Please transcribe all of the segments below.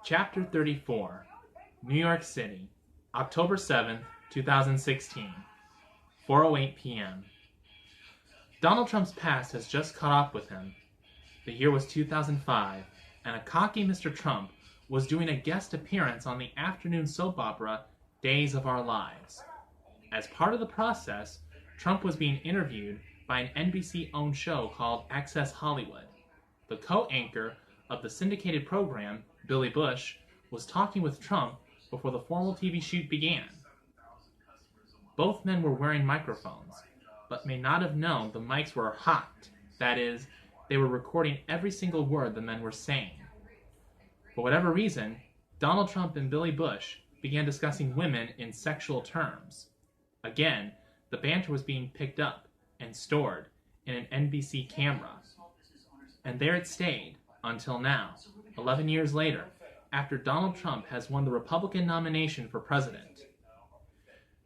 Chapter 34, New York City, October 7th, 2016, 4:08 p.m. Donald Trump's past has just caught up with him. The year was 2005, and a cocky Mr. Trump was doing a guest appearance on the afternoon soap opera Days of Our Lives. As part of the process, Trump was being interviewed by an NBC-owned show called Access Hollywood. The co-anchor of the syndicated program, Billy Bush, was talking with Trump before the formal TV shoot began. Both men were wearing microphones, but may not have known the mics were hot. That is, they were recording every single word the men were saying. For whatever reason, Donald Trump and Billy Bush began discussing women in sexual terms. Again, the banter was being picked up and stored in an NBC camera. And there it stayed until now, 11 years later, after Donald Trump has won the Republican nomination for president.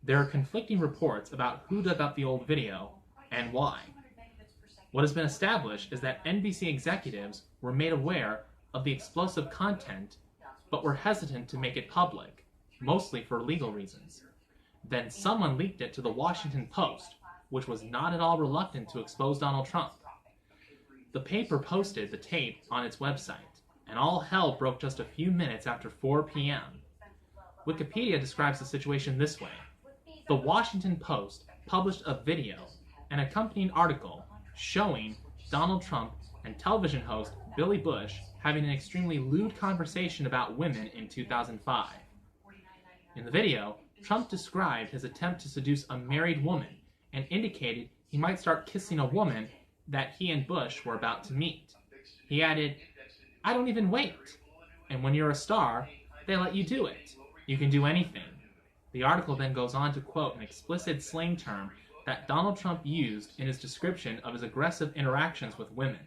There are conflicting reports about who dug up the old video and why. What has been established is that NBC executives were made aware of the explosive content, but were hesitant to make it public, mostly for legal reasons. Then someone leaked it to the Washington Post, which was not at all reluctant to expose Donald Trump. The paper posted the tape on its website, and all hell broke just a few minutes after 4 p.m. Wikipedia describes the situation this way. The Washington Post published a video and accompanying article showing Donald Trump and television host Billy Bush having an extremely lewd conversation about women in 2005. In the video, Trump described his attempt to seduce a married woman and indicated he might start kissing a woman that he and Bush were about to meet. He added, "I don't even wait. And when you're a star, they let you do it. You can do anything." The article then goes on to quote an explicit slang term that Donald Trump used in his description of his aggressive interactions with women.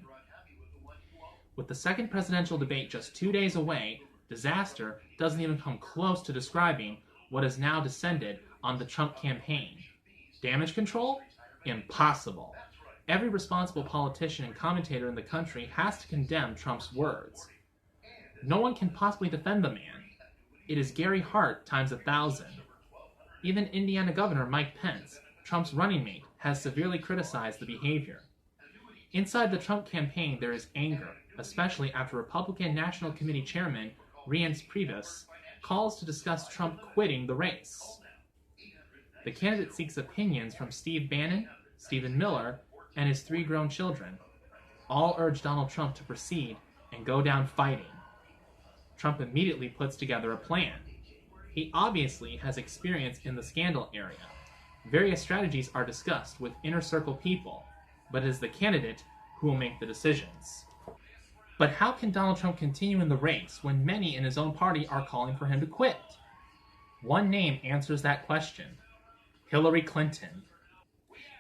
With the second presidential debate just 2 days away, disaster doesn't even come close to describing what has now descended on the Trump campaign. Damage control? Impossible. Every responsible politician and commentator in the country has to condemn Trump's words. No one can possibly defend the man. It is Gary Hart times 1,000. Even Indiana Governor Mike Pence, Trump's running mate, has severely criticized the behavior. Inside the Trump campaign, there is anger, especially after Republican National Committee Chairman Reince Priebus calls to discuss Trump quitting the race. The candidate seeks opinions from Steve Bannon, Stephen Miller, and his 3 grown children. All urge Donald Trump to proceed and go down fighting. Trump immediately puts together a plan. He obviously has experience in the scandal area. Various strategies are discussed with inner circle people, but it is the candidate who will make the decisions. But how can Donald Trump continue in the race when many in his own party are calling for him to quit? One name answers that question: Hillary Clinton.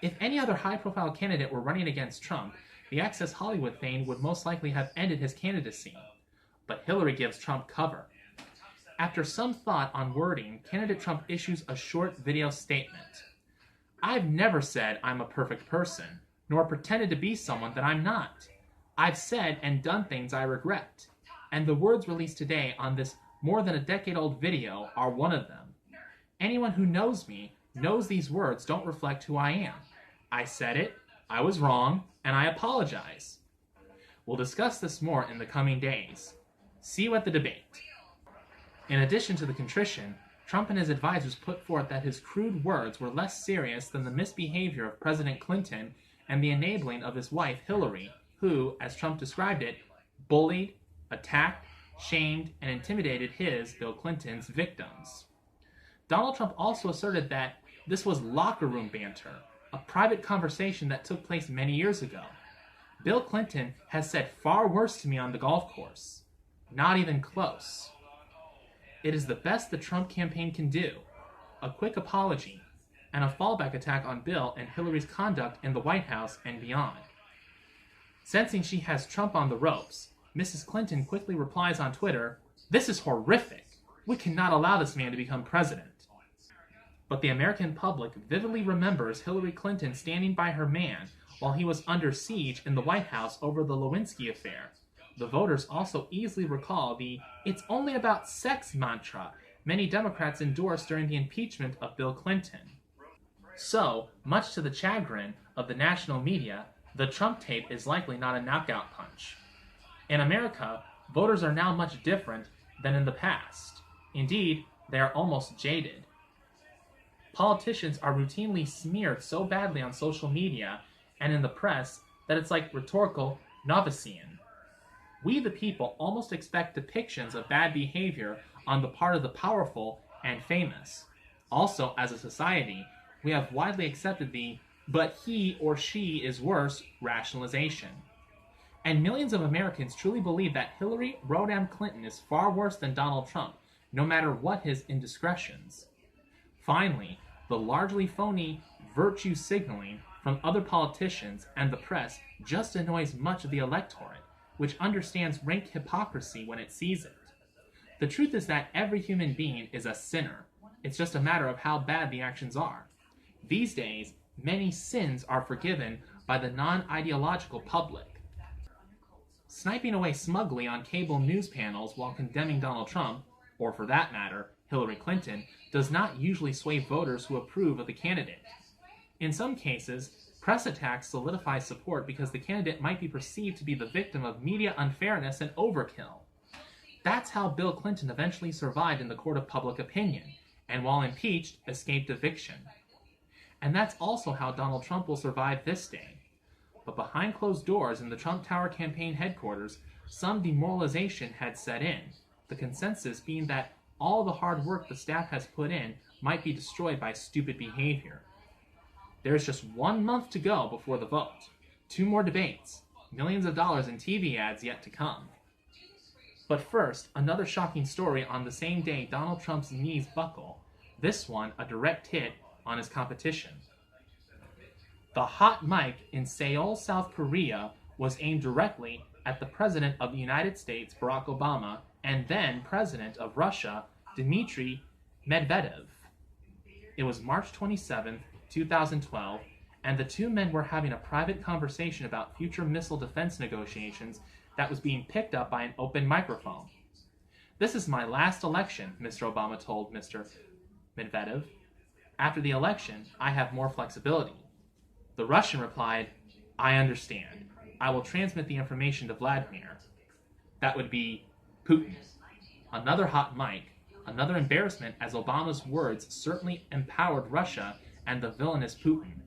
If any other high-profile candidate were running against Trump, the Access Hollywood fame would most likely have ended his candidacy. But Hillary gives Trump cover. After some thought on wording, candidate Trump issues a short video statement. "I've never said I'm a perfect person, nor pretended to be someone that I'm not. I've said and done things I regret, and the words released today on this more than a decade-old video are one of them. Anyone who knows me knows these words don't reflect who I am. I said it, I was wrong, and I apologize." We'll discuss this more in the coming days. See you at the debate. In addition to the contrition, Trump and his advisors put forth that his crude words were less serious than the misbehavior of President Clinton and the enabling of his wife Hillary, who, as Trump described it, bullied, attacked, shamed, and intimidated his, Bill Clinton's, victims. Donald Trump also asserted that this was locker room banter, a private conversation that took place many years ago. Bill Clinton has said far worse to me on the golf course. Not even close. It is the best the Trump campaign can do. A quick apology, and a fallback attack on Bill and Hillary's conduct in the White House and beyond. Sensing she has Trump on the ropes, Mrs. Clinton quickly replies on Twitter, "This is horrific. We cannot allow this man to become president." But the American public vividly remembers Hillary Clinton standing by her man while he was under siege in the White House over the Lewinsky affair, the voters also easily recall the "it's only about sex" mantra many Democrats endorsed during the impeachment of Bill Clinton. So, much to the chagrin of the national media, the Trump tape is likely not a knockout punch. In America, voters are now much different than in the past. Indeed, they are almost jaded. Politicians are routinely smeared so badly on social media and in the press that it's like rhetorical Novician. We the people almost expect depictions of bad behavior on the part of the powerful and famous. Also, as a society, we have widely accepted the "but he or she is worse" rationalization. And millions of Americans truly believe that Hillary Rodham Clinton is far worse than Donald Trump, no matter what his indiscretions. Finally, the largely phony virtue signaling from other politicians and the press just annoys much of the electorate, which understands rank hypocrisy when it sees it. The truth is that every human being is a sinner. It's just a matter of how bad the actions are. These days, many sins are forgiven by the non-ideological public. Sniping away smugly on cable news panels while condemning Donald Trump, or for that matter, Hillary Clinton, does not usually sway voters who approve of the candidate. In some cases, press attacks solidify support because the candidate might be perceived to be the victim of media unfairness and overkill. That's how Bill Clinton eventually survived in the court of public opinion, and while impeached, escaped eviction. And that's also how Donald Trump will survive this day. But behind closed doors in the Trump Tower campaign headquarters, some demoralization had set in, the consensus being that all the hard work the staff has put in might be destroyed by stupid behavior. There's just 1 month to go before the vote, 2 more debates, millions of dollars in TV ads yet to come. But first, another shocking story on the same day Donald Trump's knees buckle, this one a direct hit on his competition. The hot mic in Seoul, South Korea was aimed directly at the President of the United States, Barack Obama, and then President of Russia, Dmitry Medvedev. It was March 27, 2012, and the two men were having a private conversation about future missile defense negotiations that was being picked up by an open microphone. "This is my last election," Mr. Obama told Mr. Medvedev. "After the election, I have more flexibility." The Russian replied, "I understand. I will transmit the information to Vladimir." That would be Putin. Another hot mic, another embarrassment, as Obama's words certainly empowered Russia and the villainous Putin.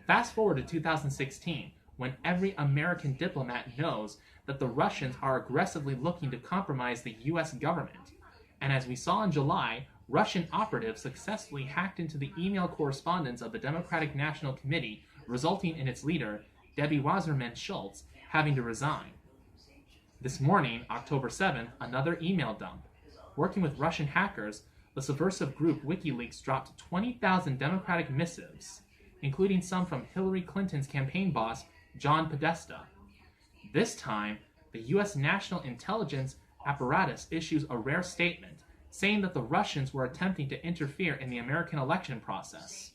Fast forward to 2016, when every American diplomat knows that the Russians are aggressively looking to compromise the US government. And as we saw in July, Russian operatives successfully hacked into the email correspondence of the Democratic National Committee, resulting in its leader, Debbie Wasserman-Schultz, having to resign. This morning, October 7th, another email dump. Working with Russian hackers, the subversive group WikiLeaks dropped 20,000 Democratic missives, including some from Hillary Clinton's campaign boss, John Podesta. This time, the U.S. National Intelligence Apparatus issues a rare statement, saying that the Russians were attempting to interfere in the American election process.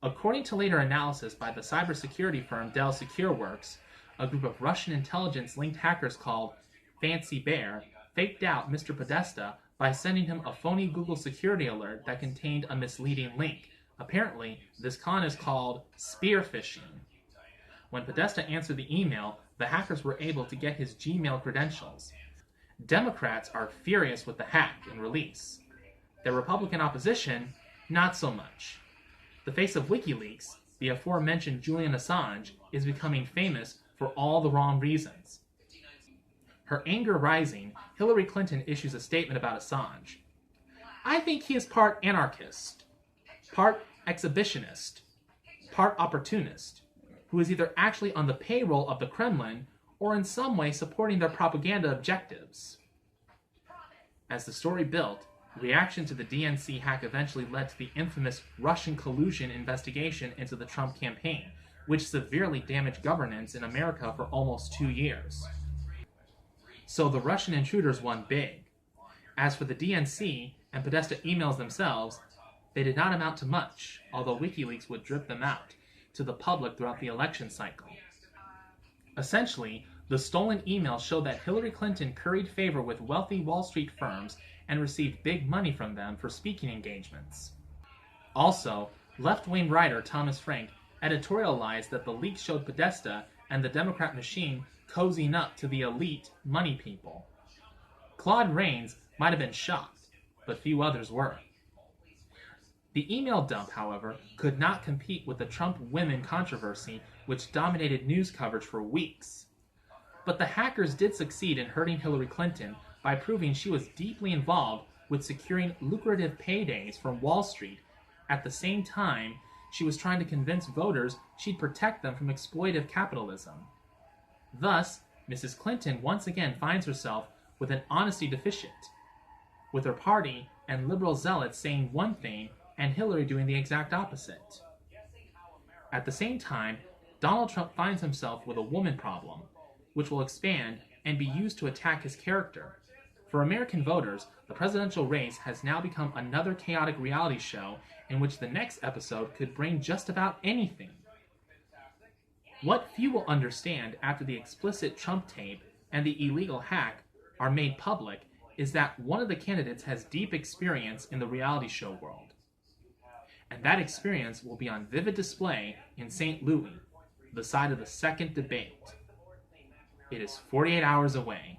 According to later analysis by the cybersecurity firm Dell SecureWorks, a group of Russian intelligence-linked hackers called Fancy Bear faked out Mr. Podesta by sending him a phony Google security alert that contained a misleading link. Apparently, this con is called spear phishing. When Podesta answered the email, the hackers were able to get his Gmail credentials. Democrats are furious with the hack and release. Their Republican opposition, not so much. The face of WikiLeaks, the aforementioned Julian Assange, is becoming famous for all the wrong reasons. Her anger rising, Hillary Clinton issues a statement about Assange. "I think he is part anarchist, part exhibitionist, part opportunist, who is either actually on the payroll of the Kremlin or in some way supporting their propaganda objectives." As the story built, reaction to the DNC hack eventually led to the infamous Russian collusion investigation into the Trump campaign, which severely damaged governance in America for almost 2 years. So the Russian intruders won big. As for the DNC and Podesta emails themselves, they did not amount to much, although WikiLeaks would drip them out to the public throughout the election cycle. Essentially, The stolen email showed that Hillary Clinton curried favor with wealthy Wall Street firms and received big money from them for speaking engagements. Also, left-wing writer Thomas Frank editorialized that the leak showed Podesta and the Democrat machine cozying up to the elite money people. Claude Rains might have been shocked, but few others were. The email dump, however, could not compete with the Trump women controversy, which dominated news coverage for weeks. But the hackers did succeed in hurting Hillary Clinton by proving she was deeply involved with securing lucrative paydays from Wall Street. At the same time, she was trying to convince voters she'd protect them from exploitive capitalism. Thus, Mrs. Clinton once again finds herself with an honesty deficient, with her party and liberal zealots saying one thing and Hillary doing the exact opposite. At the same time, Donald Trump finds himself with a woman problem, which will expand and be used to attack his character. For American voters, the presidential race has now become another chaotic reality show in which the next episode could bring just about anything. What few will understand after the explicit Trump tape and the illegal hack are made public is that one of the candidates has deep experience in the reality show world. And that experience will be on vivid display in St. Louis, the site of the second debate. It is 48 hours away.